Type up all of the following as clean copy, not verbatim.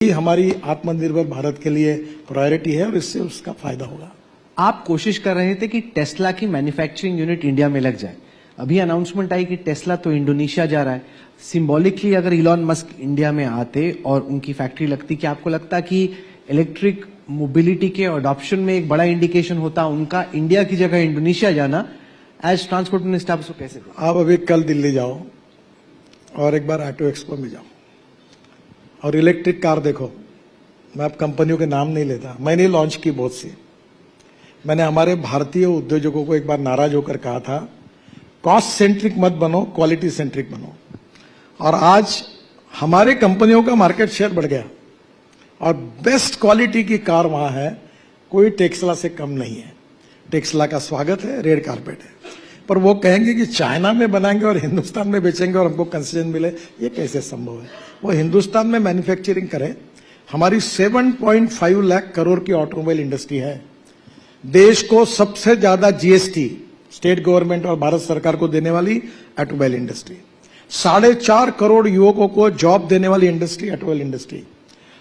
हमारी आत्मनिर्भर भारत के लिए प्रायोरिटी है और इससे उसका फायदा होगा। आप कोशिश कर रहे थे कि टेस्ला की मैन्युफैक्चरिंग यूनिट इंडिया में लग जाए। अभी अनाउंसमेंट आई कि टेस्ला तो इंडोनेशिया जा रहा है। सिंबॉलिकली अगर इलॉन मस्क इंडिया में आते और उनकी फैक्ट्री लगती, क्या आपको लगता कि इलेक्ट्रिक मोबिलिटी के अडॉप्शन में एक बड़ा इंडिकेशन होता उनका इंडिया की जगह इंडोनेशिया जाना? एज ट्रांसपोर्ट मिनिस्टर आप उसको कैसे देखते? आप अभी कल दिल्ली जाओ और एक बार ऑटो एक्सपो में जाओ और इलेक्ट्रिक कार देखो। मैं अब कंपनियों के नाम नहीं लेता, मैंने लॉन्च की बहुत सी। मैंने हमारे भारतीय उद्योजकों को एक बार नाराज होकर कहा था, कॉस्ट सेंट्रिक मत बनो, क्वालिटी सेंट्रिक बनो। और आज हमारे कंपनियों का मार्केट शेयर बढ़ गया और बेस्ट क्वालिटी की कार वहां है, कोई टेस्ला से कम नहीं है। टेस्ला का स्वागत है, रेड कारपेट है। पर वो कहेंगे कि चाइना में बनाएंगे और हिंदुस्तान में बेचेंगे और हमको कंसेशन मिले, ये कैसे संभव है? वो हिंदुस्तान में मैन्युफैक्चरिंग करें। हमारी 7.5 लाख करोड़ की ऑटोमोबाइल इंडस्ट्री है। देश को सबसे ज्यादा जीएसटी स्टेट गवर्नमेंट और भारत सरकार को देने वाली ऑटोमोबाइल इंडस्ट्री, 4.5 करोड़ युवकों को जॉब देने वाली इंडस्ट्री ऑटोमोबाइल इंडस्ट्री,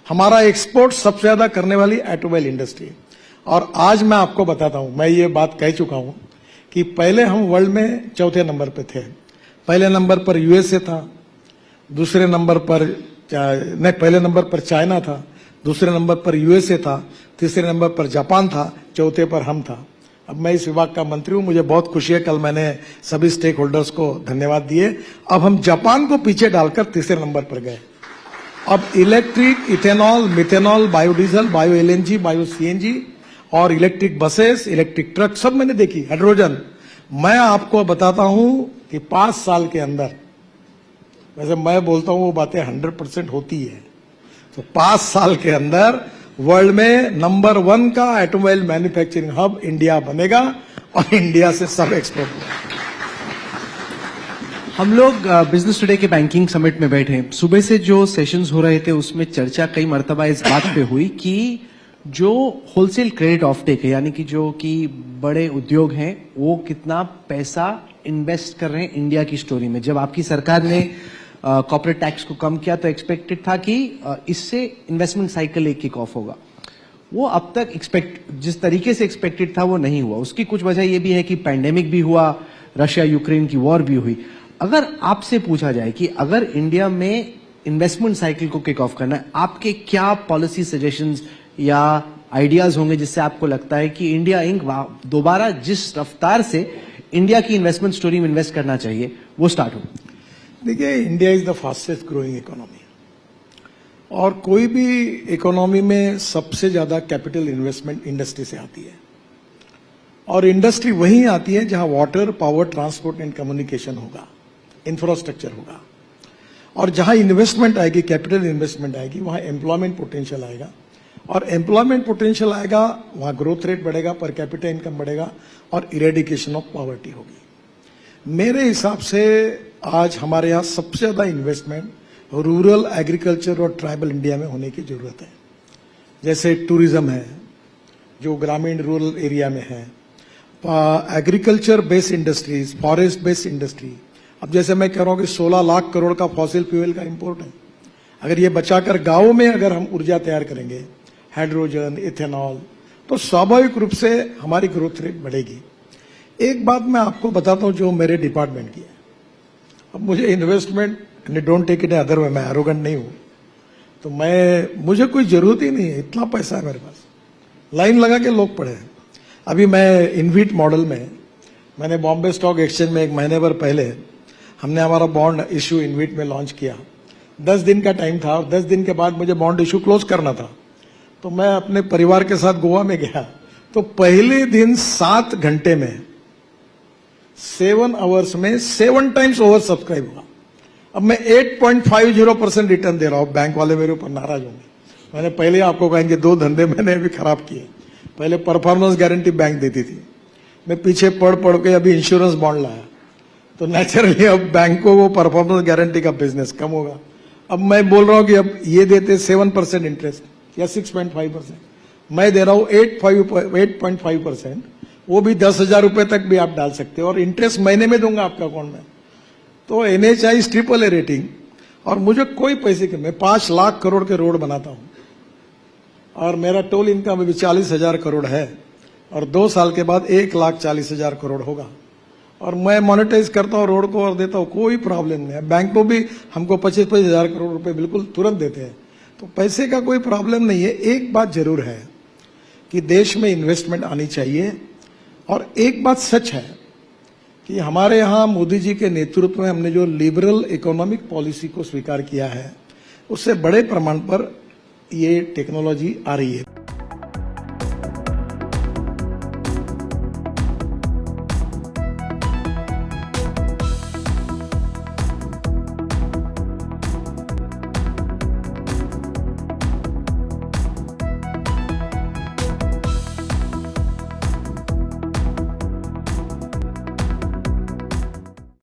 हमारा एक्सपोर्ट सबसे ज्यादा करने वाली ऑटोमोबाइल इंडस्ट्री। और आज मैं आपको बताता हूं, मैं ये बात कह चुका हूं कि पहले हम वर्ल्ड में चौथे नंबर पे थे। पहले नंबर पर यूएसए था, दूसरे नंबर पर पहले नंबर पर चाइना था, दूसरे नंबर पर यूएसए था, तीसरे नंबर पर जापान था, चौथे पर हम था। अब मैं इस विभाग का मंत्री हूं, मुझे बहुत खुशी है, कल मैंने सभी स्टेक होल्डर्स को धन्यवाद दिए। अब हम जापान को पीछे डालकर तीसरे नंबर पर गए। अब electric, ethanol, methanol, biodiesel, bio LNG, bio CNG और इलेक्ट्रिक बसेस, इलेक्ट्रिक ट्रक सब मैंने देखी, हाइड्रोजन। मैं आपको बताता हूं कि 5 साल के अंदर, वैसे मैं बोलता हूं वो बातें 100% होती है, तो 5 साल के अंदर वर्ल्ड में नंबर 1 का ऑटोमोबाइल मैन्युफैक्चरिंग हब इंडिया बनेगा और इंडिया से सब एक्सपोर्ट होगा। हम लोग बिजनेस टुडे के बैंकिंग समिट में बैठे, सुबह से जो सेशंस हो रहे थे उसमें चर्चा कई मर्तबा इस बात पे हुई कि जो होलसेल क्रेडिट ऑफटेक है, यानी कि जो कि बड़े उद्योग हैं, वो कितना पैसा इन्वेस्ट कर रहे हैं इंडिया की स्टोरी में। जब आपकी सरकार ने कॉर्पोरेट टैक्स को कम किया तो एक्सपेक्टेड था कि इससे इन्वेस्टमेंट साइकिल एक किक ऑफ होगा। वो अब तक जिस तरीके से एक्सपेक्टेड था वो नहीं हुआ। उसकी कुछ वजह ये भी है कि पैंडेमिक भी हुआ, रशिया यूक्रेन की वॉर भी हुई। अगर आपसे पूछा जाए कि अगर इंडिया में इन्वेस्टमेंट साइकिल को किक ऑफ करना है, आपके क्या पॉलिसी सजेशंस या आइडियाज होंगे जिससे आपको लगता है कि इंडिया इंक दोबारा जिस रफ्तार से इंडिया की इन्वेस्टमेंट स्टोरी में इन्वेस्ट करना चाहिए वो स्टार्ट हो? देखिए, India is the fastest growing economy और कोई भी इकोनॉमी में सबसे ज्यादा कैपिटल इन्वेस्टमेंट इंडस्ट्री से आती है। और इंडस्ट्री वहीं आती है जहां water, power, transport and communication होगा, इंफ्रास्ट्रक्चर होगा। और जहां इन्वेस्टमेंट आएगी, कैपिटल इन्वेस्टमेंट आएगी, वहां एम्प्लॉयमेंट पोटेंशियल आएगा। और एम्प्लॉयमेंट पोटेंशियल आएगा, वहां ग्रोथ रेट बढ़ेगा, पर कैपिटा इनकम बढ़ेगा और इरेडिकेशन ऑफ पॉवर्टी होगी। मेरे हिसाब से आज हमारे यहां सबसे ज्यादा इन्वेस्टमेंट रूरल, एग्रीकल्चर और ट्राइबल इंडिया में होने की जरूरत है। जैसे टूरिज्म है जो ग्रामीण रूरल एरिया में है, agriculture based industries, forest based industry. अब जैसे मैं कह रहा हूं कि 16 लाख करोड़ का फॉसिल फ्यूल का इंपोर्ट है, अगर ये बचाकर गांवों में अगर हम ऊर्जा तैयार करेंगे, हाइड्रोजन, इथेनॉल, तो स्वाभाविक रूप से हमारी ग्रोथ रेट बढ़ेगी। एक बात मैं आपको बताता हूं जो मेरे डिपार्टमेंट की है। अब मुझे investment, don't take it other way, मैं एरोगेंट नहीं हूं, तो मुझे कोई जरूरत ही नहीं है, इतना पैसा है मेरे पास, लाइन लगा के लोग पड़े हैं। अभी मैं इनवीट मॉडल में, मैंने बॉम्बे स्टॉक एक्सचेंज में 1 महीने भर पहले हमने हमारा बॉन्ड इश्यू इनवीट में लॉन्च किया। 10 दिन का टाइम था और 10 दिन के बाद मुझे बॉन्ड इश्यू क्लोज करना था। तो मैं अपने परिवार के साथ गोवा में गया, तो पहले दिन 7 घंटे में 7 आवर्स में 7 टाइम्स ओवर सब्सक्राइब हुआ। अब मैं 8.50% रिटर्न दे रहा हूं। बैंक वाले मेरे ऊपर नाराज होंगे। मैंने पहले आपको कहेंगे 2 धंधे मैंने अभी खराब किए। पहले परफॉर्मेंस गारंटी बैंक देती थी, मैं पीछे पढ़ के अभी इंश्योरेंस बॉन्ड लाया, तो नेचुरली अब बैंक को वो परफॉर्मेंस गारंटी का बिजनेस कम होगा। अब मैं बोल रहा हूं कि अब ये देते 7% इंटरेस्ट या 6.5%, मैं दे रहा हूं 8.5%, वो भी 10,000 रुपए तक भी आप डाल सकते हो और इंटरेस्ट महीने में दूंगा आपका अकाउंट में। तो NHI AAA रेटिंग और मुझे कोई पैसे के, मैं 5 लाख करोड़ के रोड बनाता हूं। और मेरा टोल इनकम अभी 40,000 करोड़ है और 2 साल के बाद 1,40,000 करोड़ होगा और मैं मोनेटाइज करता हूँ रोड को और देता हूँ, कोई प्रॉब्लम नहीं है। बैंक को भी हमको 25-25 हजार करोड़ रुपए बिल्कुल तुरंत देते हैं, तो पैसे का कोई प्रॉब्लम नहीं है। एक बात जरूर है कि देश में इन्वेस्टमेंट आनी चाहिए और एक बात सच है कि हमारे यहाँ मोदी जी के नेतृत्व में हमने जो लिबरल इकोनॉमिक पॉलिसी को स्वीकार किया है, उससे बड़े प्रमाण पर ये टेक्नोलॉजी आ रही है।